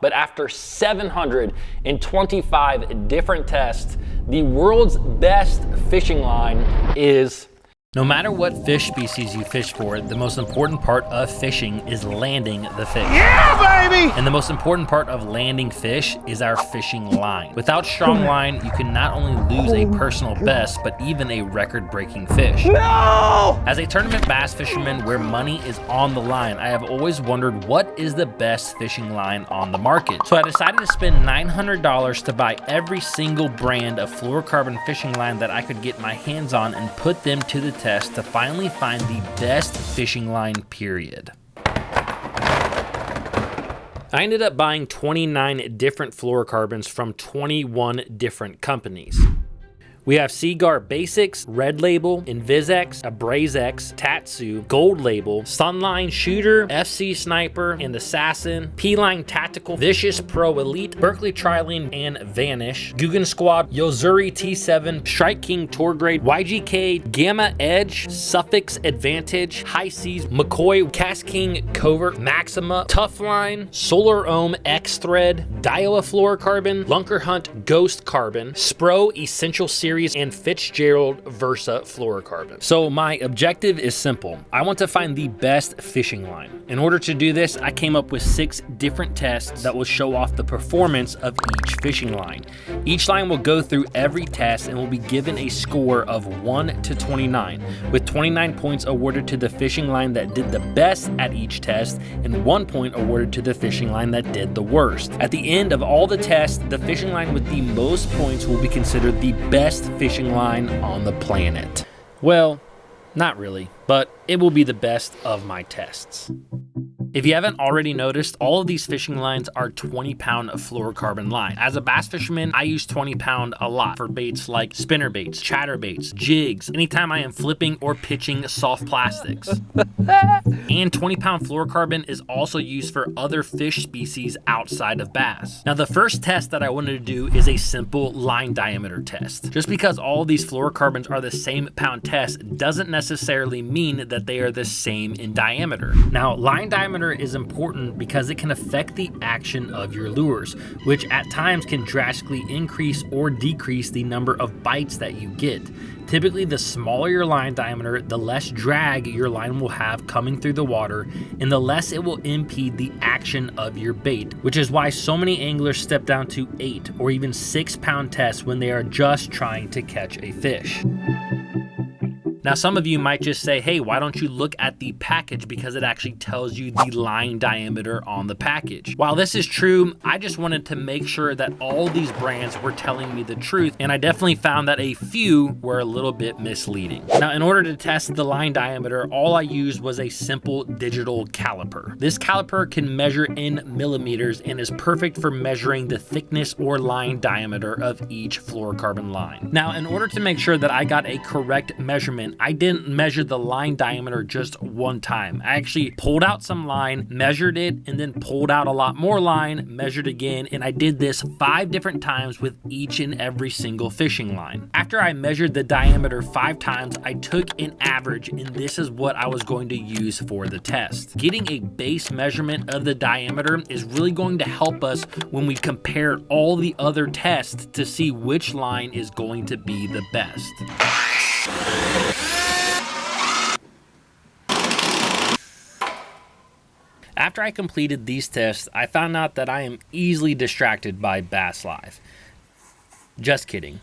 But after 725 different tests, the world's best fishing line is... No matter what fish species you fish for, the most important part of fishing is landing the fish. Yeah, baby! And the most important part of landing fish is our fishing line. Without strong line, you can not only lose a personal best, but even a record-breaking fish. No! As a tournament bass fisherman where money is on the line, I have always wondered what is the best fishing line on the market. So I decided to spend $900 to buy every single brand of fluorocarbon fishing line that I could get my hands on and put them to the test to finally find the best fishing line, period. I ended up buying 29 different fluorocarbons from 21 different companies. We have Seaguar Basics, Red Label, Invisex, Abrasion, Tatsu, Gold Label, Sunline Shooter, FC Sniper, and Assassin, P-Line Tactical, Vicious Pro Elite, Berkeley Trilene, and Vanish, Guggen Squad, Yozuri T7, Strike King Tour Grade, YGK, Gamma Edge, Suffix Advantage, High Seas, McCoy, Cast King Covert, Maxima, Tough Line, Solar Ohm X Thread, Daiwa Fluorocarbon, Lunker Hunt Ghost Carbon, Spro Essential Series, and Fitzgerald Versa fluorocarbon. So my objective is simple. I want to find the best fishing line. In order to do this, I came up with 6 different tests that will show off the performance of each fishing line. Each line will go through every test and will be given a score of 1 to 29, with 29 points awarded to the fishing line that did the best at each test and 1 point awarded to the fishing line that did the worst. At the end of all the tests, the fishing line with the most points will be considered the best fishing line on the planet. Well, not really, but it will be the best of my tests. If you haven't already noticed, all of these fishing lines are 20-pound fluorocarbon line. As a bass fisherman, I use 20-pound a lot for baits like spinner baits, chatter baits, jigs, anytime I am flipping or pitching soft plastics. And 20-pound fluorocarbon is also used for other fish species outside of bass. Now, the first test that I wanted to do is a simple line diameter test. Just because all of these fluorocarbons are the same pound test doesn't necessarily mean that they are the same in diameter. Now, line diameter is important because it can affect the action of your lures, which at times can drastically increase or decrease the number of bites that you get. Typically, the smaller your line diameter, the less drag your line will have coming through the water, and the less it will impede the action of your bait, which is why so many anglers step down to 8 or even 6-pound tests when they are just trying to catch a fish. Now, some of you might just say, hey, why don't you look at the package because it actually tells you the line diameter on the package. While this is true, I just wanted to make sure that all these brands were telling me the truth, and I definitely found that a few were a little bit misleading. Now, in order to test the line diameter, all I used was a simple digital caliper. This caliper can measure in millimeters and is perfect for measuring the thickness or line diameter of each fluorocarbon line. Now, in order to make sure that I got a correct measurement, I didn't measure the line diameter just one time. I actually pulled out some line, measured it, and then pulled out a lot more line, measured again, and I did this 5 different times with each and every single fishing line. After I measured the diameter 5 times, I took an average, and this is what I was going to use for the test. Getting a base measurement of the diameter is really going to help us when we compare all the other tests to see which line is going to be the best. After I completed these tests, I found out that I am easily distracted by Bass Live. Just kidding.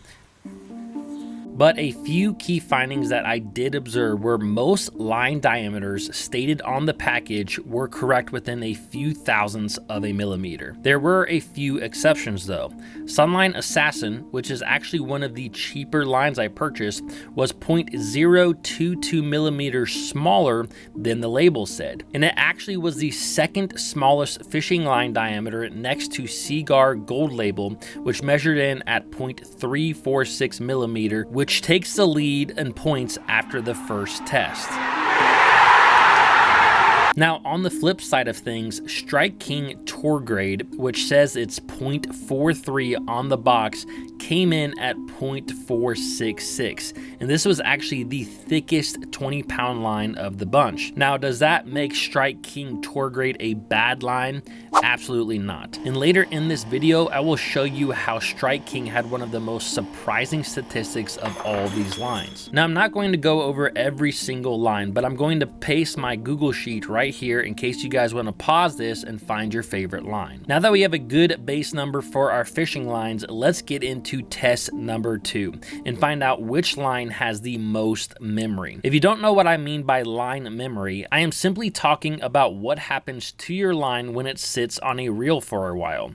But a few key findings that I did observe were most line diameters stated on the package were correct within a few thousandths of a millimeter. There were a few exceptions though. Sunline Assassin, which is actually one of the cheaper lines I purchased, was 0.022 millimeters smaller than the label said. And it actually was the second smallest fishing line diameter next to Seaguar Gold Label, which measured in at 0.346 millimeter, which takes the lead in points after the first test. Now, on the flip side of things, Strike King Tour Grade, which says it's 0.43 on the box, came in at 0.466, and this was actually the thickest 20-pound line of the bunch. Now, does that make Strike King Tour Grade a bad line? Absolutely not. And later in this video, I will show you how Strike King had one of the most surprising statistics of all these lines. Now, I'm not going to go over every single line, but I'm going to paste my Google Sheet right here in case you guys want to pause this and find your favorite line. Now that we have a good base number for our fishing lines, let's get into test number 2 and find out which line has the most memory. If you don't know what I mean by line memory, I am simply talking about what happens to your line when it sits on a reel for a while.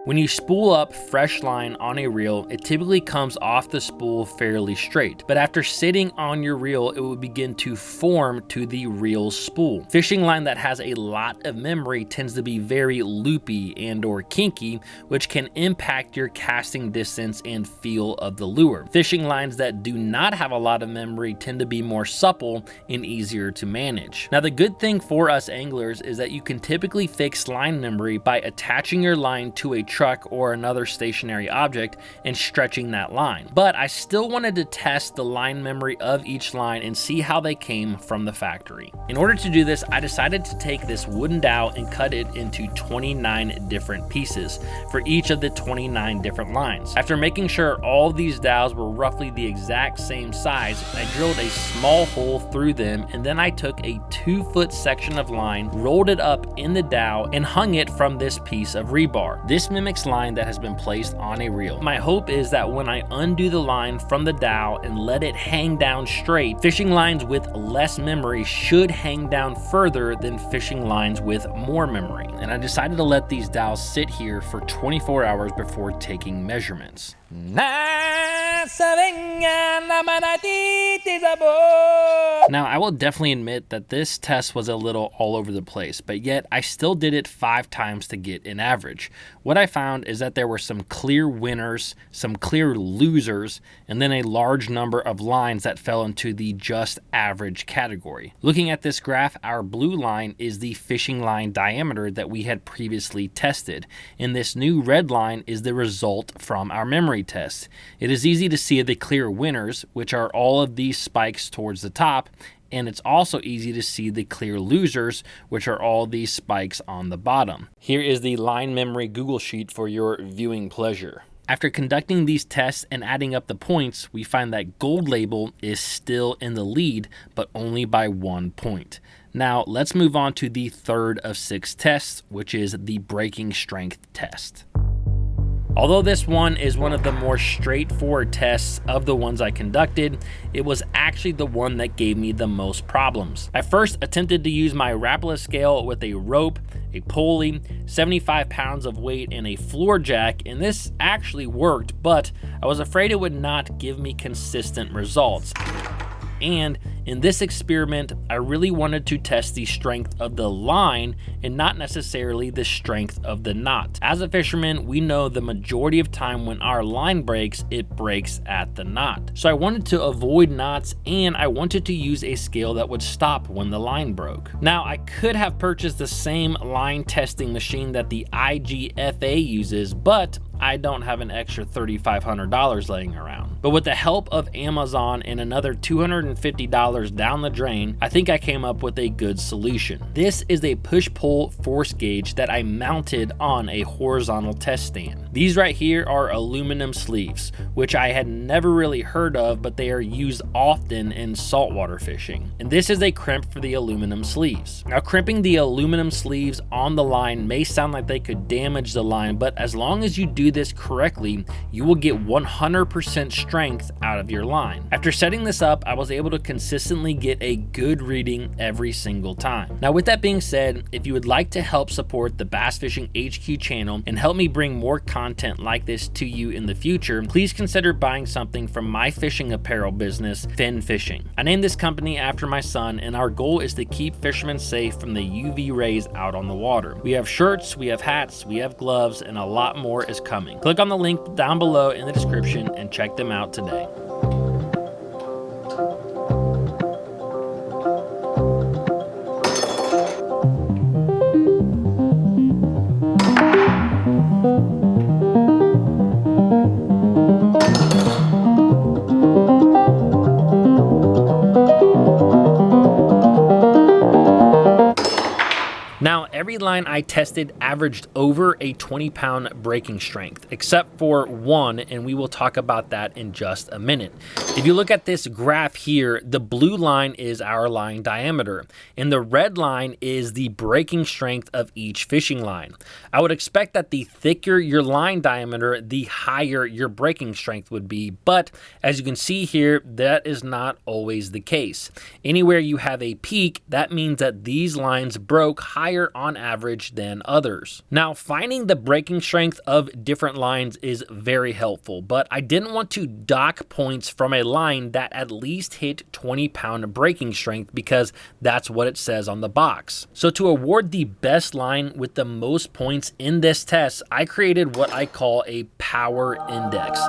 When you spool up fresh line on a reel, it typically comes off the spool fairly straight, but after sitting on your reel, it will begin to form to the reel spool. Fishing line that has a lot of memory tends to be very loopy and or kinky, which can impact your casting distance and feel of the lure. Fishing lines that do not have a lot of memory tend to be more supple and easier to manage. Now, the good thing for us anglers is that you can typically fix line memory by attaching your line to a truck or another stationary object and stretching that line. But I still wanted to test the line memory of each line and see how they came from the factory. In order to do this, I decided to take this wooden dowel and cut it into 29 different pieces for each of the 29 different lines. After making sure all of these dowels were roughly the exact same size, I drilled a small hole through them, and then I took a 2-foot section of line, rolled it up in the dowel, and hung it from this piece of rebar. This mimics line that has been placed on a reel. My hope is that when I undo the line from the dowel and let it hang down straight, fishing lines with less memory should hang down further than fishing lines with more memory. And I decided to let these dowels sit here for 24 hours before taking measurements. Now, I will definitely admit that this test was a little all over the place, but yet I still did it 5 times to get an average. What I found is that there were some clear winners, some clear losers, and then a large number of lines that fell into the just average category. Looking at this graph, our blue line is the fishing line diameter that we had previously tested, and this new red line is the result from our memory test. It is easy to see the clear winners, which are all of these spikes towards the top, and it's also easy to see the clear losers, which are all these spikes on the bottom. Here is the line memory Google Sheet for your viewing pleasure. After conducting these tests and adding up the points, we find that Gold Label is still in the lead, but only by 1 point. Now, let's move on to the third of 6 tests, which is the breaking strength test. Although this one is one of the more straightforward tests of the ones I conducted, it was actually the one that gave me the most problems. I first attempted to use my Rapala scale with a rope, a pulley, 75 pounds of weight, and a floor jack, and this actually worked, but I was afraid it would not give me consistent results. And in this experiment, I really wanted to test the strength of the line and not necessarily the strength of the knot. As a fisherman, we know the majority of time when our line breaks, it breaks at the knot. So I wanted to avoid knots, and I wanted to use a scale that would stop when the line broke. Now, I could have purchased the same line testing machine that the IGFA uses, but I don't have an extra $3,500 laying around. But with the help of Amazon and another $250 down the drain, I think I came up with a good solution. This is a push-pull force gauge that I mounted on a horizontal test stand. These right here are aluminum sleeves, which I had never really heard of, but they are used often in saltwater fishing. And this is a crimp for the aluminum sleeves. Now, crimping the aluminum sleeves on the line may sound like they could damage the line, but as long as you do this correctly, you will get 100% strength out of your line. After setting this up, I was able to consistently get a good reading every single time. Now, with that being said, if you would like to help support the Bass Fishing HQ channel and help me bring more content like this to you in the future, please consider buying something from my fishing apparel business, Fin Fishing. I named this company after my son, and our goal is to keep fishermen safe from the UV rays out on the water. We have shirts, we have hats, we have gloves, and a lot more is coming. Click on the link down below in the description and check them out today. Now, every line I tested averaged over a 20-pound breaking strength, except for one, and we will talk about that in just a minute. If you look at this graph here, the blue line is our line diameter, and the red line is the breaking strength of each fishing line. I would expect that the thicker your line diameter, the higher your breaking strength would be, but as you can see here, that is not always the case. Anywhere you have a peak, that means that these lines broke higher on average than others. Now, finding the breaking strength of different lines is very helpful, but I didn't want to dock points from a line that at least hit 20-pound breaking strength because that's what it says on the box. So to award the best line with the most points in this test, I created what I call a power index.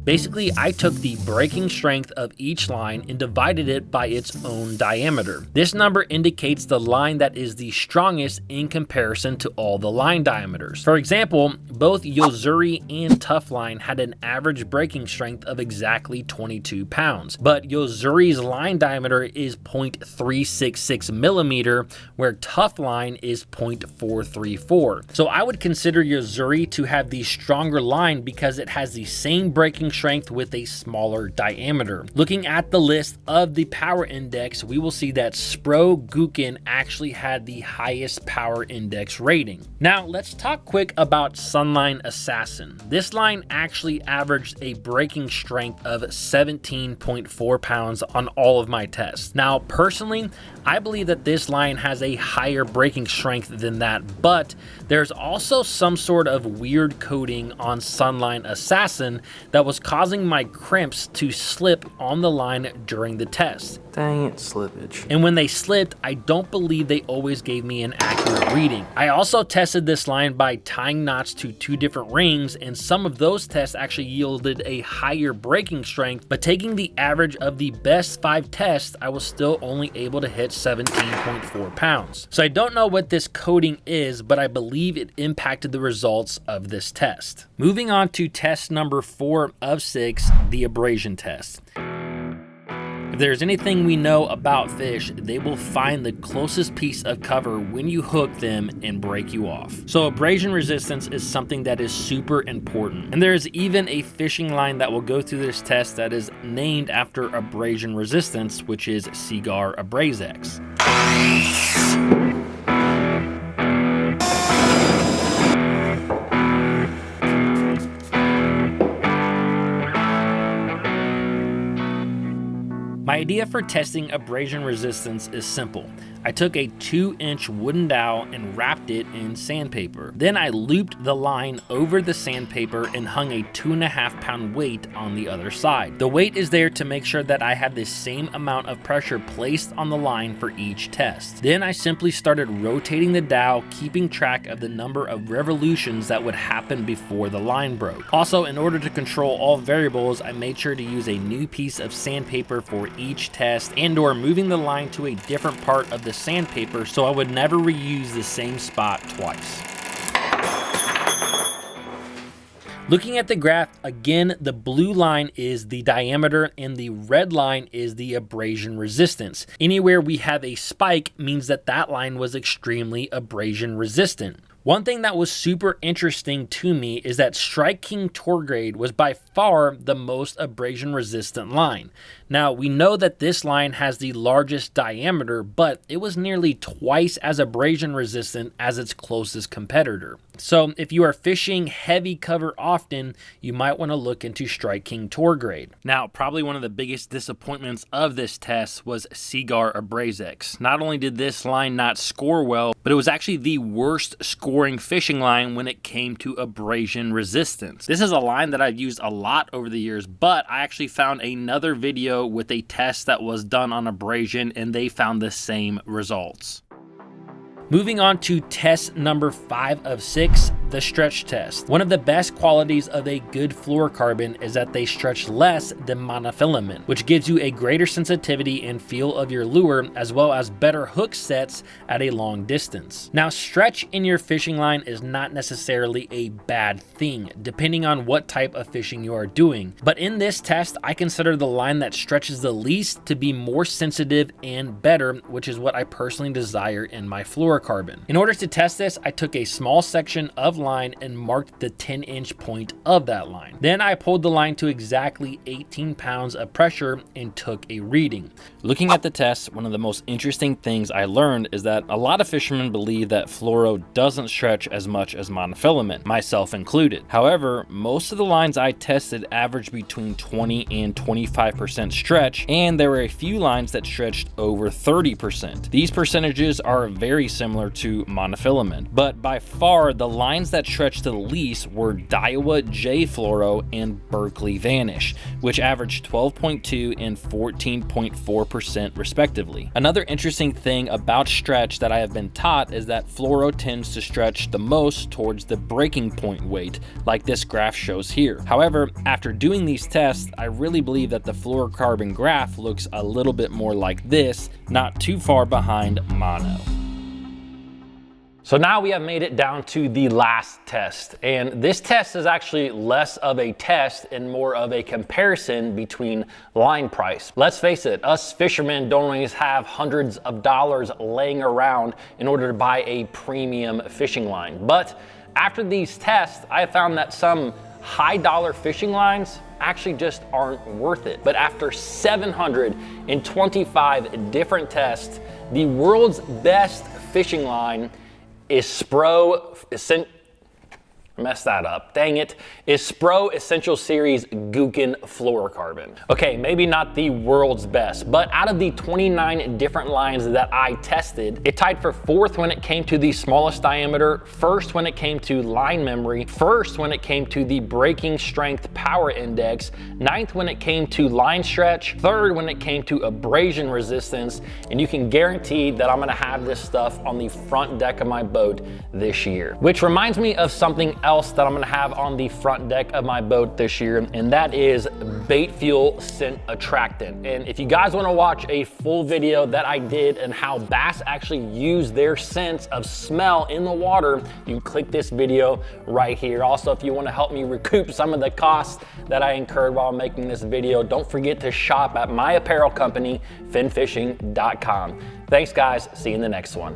Basically, I took the breaking strength of each line and divided it by its own diameter. This number indicates the line that is the strongest in comparison to all the line diameters. For example, both Yo-Zuri and Tufline had an average breaking strength of exactly 22 pounds, but Yo-Zuri's line diameter is 0.366 millimeter, where Tufline is 0.434. So I would consider Yo-Zuri to have the stronger line because it has the same breaking strength with a smaller diameter. Looking at the list of the power index, we will see that Spro Gukin actually had the highest power index rating. Now let's talk quick about Sunline Assassin. This line actually averaged a breaking strength of 17.4 pounds on all of my tests. Now personally, I believe that this line has a higher breaking strength than that, but there's also some sort of weird coating on Sunline Assassin that was causing my crimps to slip on the line during the test. Dang it, slippage. And when they slipped, I don't believe they always gave me an accurate reading. I also tested this line by tying knots to 2 different rings, and some of those tests actually yielded a higher breaking strength, but taking the average of the best 5 tests, I was still only able to hit 17.4 pounds. So I don't know what this coating is, but I believe it impacted the results of this test. Moving on to test number 4 of 6, the abrasion test. If there's anything we know about fish, they will find the closest piece of cover when you hook them and break you off. So abrasion resistance is something that is super important. And there's even a fishing line that will go through this test that is named after abrasion resistance, which is Seaguar ABRASEX. My idea for testing abrasion resistance is simple. I took a 2-inch wooden dowel and wrapped it in sandpaper. Then I looped the line over the sandpaper and hung a 2.5-pound weight on the other side. The weight is there to make sure that I have the same amount of pressure placed on the line for each test. Then I simply started rotating the dowel, keeping track of the number of revolutions that would happen before the line broke. Also, in order to control all variables, I made sure to use a new piece of sandpaper for each test and/or moving the line to a different part of the sandpaper so I would never reuse the same spot twice. Looking at the graph, again, the blue line is the diameter and the red line is the abrasion resistance. Anywhere we have a spike means that that line was extremely abrasion resistant. One thing that was super interesting to me is that Strike King Tour Grade was by far the most abrasion resistant line. Now, we know that this line has the largest diameter, but it was nearly twice as abrasion resistant as its closest competitor. So if you are fishing heavy cover often, you might want to look into Strike King Tour Grade. Now, probably one of the biggest disappointments of this test was Seaguar ABRASEX. Not only did this line not score well, but it was actually the worst scoring fishing line when it came to abrasion resistance. This is a line that I've used a lot over the years, but I actually found another video with a test that was done on abrasion and they found the same results. Moving on to test number 5 of 6, the stretch test. One of the best qualities of a good fluorocarbon is that they stretch less than monofilament, which gives you a greater sensitivity and feel of your lure, as well as better hook sets at a long distance. Now, stretch in your fishing line is not necessarily a bad thing, depending on what type of fishing you are doing. But in this test, I consider the line that stretches the least to be more sensitive and better, which is what I personally desire in my fluorocarbon. In order to test this, I took a small section of line and marked the 10-inch point of that line. Then I pulled the line to exactly 18 pounds of pressure and took a reading. Looking at the test, one of the most interesting things I learned is that a lot of fishermen believe that fluoro doesn't stretch as much as monofilament, myself included. However, most of the lines I tested averaged between 20 and 25% stretch, and there were a few lines that stretched over 30%. These percentages are very similar to monofilament, but by far the lines that stretched the least were Daiwa J Fluoro and Berkeley Vanish, which averaged 12.2 and 14.4% respectively. Another interesting thing about stretch that I have been taught is that fluoro tends to stretch the most towards the breaking point weight, like this graph shows here. However, after doing these tests, I really believe that the fluorocarbon graph looks a little bit more like this, not too far behind mono. So now we have made it down to the last test, and this test is actually less of a test and more of a comparison between line price. Let's face it, us fishermen don't always have hundreds of dollars laying around in order to buy a premium fishing line. But after these tests, I found that some high dollar fishing lines actually just aren't worth it. But after 725 different tests, the world's best fishing line is Spro Essential Series Gookin Fluorocarbon. Okay, maybe not the world's best, but out of the 29 different lines that I tested, it tied for 4th when it came to the smallest diameter, 1st when it came to line memory, 1st when it came to the breaking strength power index, 9th when it came to line stretch, 3rd when it came to abrasion resistance, and you can guarantee that I'm gonna have this stuff on the front deck of my boat this year. Which reminds me of something else that I'm gonna have on the front deck of my boat this year, and that is bait fuel scent attractant. And if you guys wanna watch a full video that I did and how bass actually use their sense of smell in the water, you can click this video right here. Also, if you wanna help me recoup some of the costs that I incurred while making this video, don't forget to shop at my apparel company, finfishing.com. Thanks guys, see you in the next one.